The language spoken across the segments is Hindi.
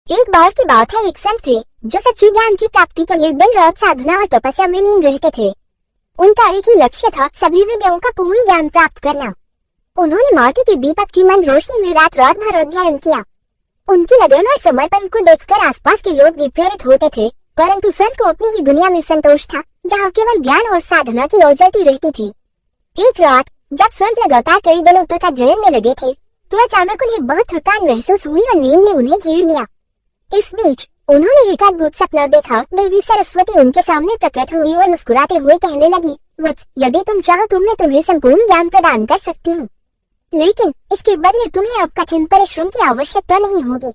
एक बार की बात है, एक संत थे जो सच्चे ज्ञान की प्राप्ति के लिए दिन रात साधना और तपस्या में लीन रहते थे। उनका एक ही लक्ष्य था, सभी विद्याओं का पूर्ण ज्ञान प्राप्त करना। उन्होंने माटी के दीपक की मंद रोशनी में रात रात भर अध्ययन किया। उनकी लगन और समर्पण को देखकर आसपास के लोग भी प्रेरित होते थे, परंतु संत को अपनी ही दुनिया में संतोष था, जहाँ केवल ज्ञान और साधना की ओर जलती रहती थी। एक रात जब संत लगातार कई दिनों तक अध्ययन में लगे थे, तो अचानक उन्हें बहुत थकान महसूस हुई और नींद ने उन्हें घेर लिया। इस बीच उन्होंने एक अद्भुत सपना देखा। देवी सरस्वती उनके सामने प्रकट हुई और मुस्कुराते हुए कहने लगी, वत्स, यदि तुम चाहो तो मैं तुम्हें संपूर्ण ज्ञान प्रदान कर सकती हूँ, लेकिन इसके बदले तुम्हें अब कठिन परिश्रम की आवश्यकता नहीं होगी।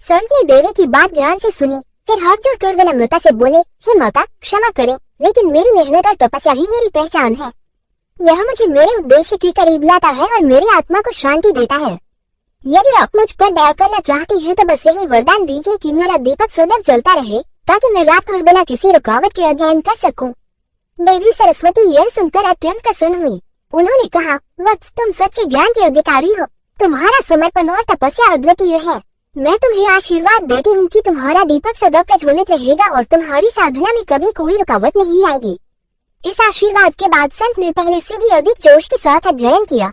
संत ने देवी की बात ध्यान से सुनी, फिर हाथ जोड़कर विनम्रता से बोले, हे माता, क्षमा करें, लेकिन मेरी मेहनत और तपस्या ही मेरी पहचान है। यह मुझे मेरे उद्देश्य के करीब लाता है और मेरी आत्मा को शांति देता है। यदि आप मुझ पर दया करना चाहती हैं तो बस यही वरदान दीजिए कि मेरा दीपक सदैव जलता रहे, ताकि मैं रात भर बिना किसी रुकावट के अध्ययन कर सकूं। देवी सरस्वती यह सुनकर अत्यंत प्रसन्न हुई। उन्होंने कहा, वत्स, तुम सच्चे ज्ञान के अधिकारी हो, तुम्हारा समर्पण और तपस्या अद्वितीय है। मैं तुम्हें आशीर्वाद देती हूँ कि तुम्हारा दीपक सदा प्रज्वलित रहेगा और तुम्हारी साधना में कभी कोई रुकावट नहीं आएगी। इस आशीर्वाद के बाद संत ने पहले से भी अधिक जोश के साथ अध्ययन किया।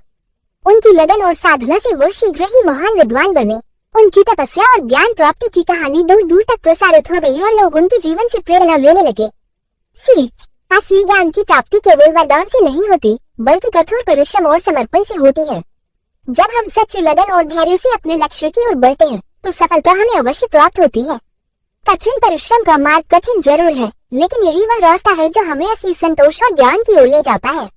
उनकी लगन और साधना से वह शीघ्र ही महान विद्वान बने। उनकी तपस्या और ज्ञान प्राप्ति की कहानी दूर दूर तक प्रसारित हो गई और लोग उनके जीवन से प्रेरणा लेने लगे। सीख, असली ज्ञान की प्राप्ति केवल वरदान से नहीं होती, बल्कि कठोर परिश्रम और समर्पण से होती है। जब हम सच्ची लगन और धैर्य से अपने लक्ष्य की ओर बढ़ते हैं, तो सफलता हमें अवश्य प्राप्त होती है। कठिन परिश्रम का मार्ग कठिन जरूर है, लेकिन यही वह रास्ता है जो हमें असली संतोष और ज्ञान की ओर ले जाता है।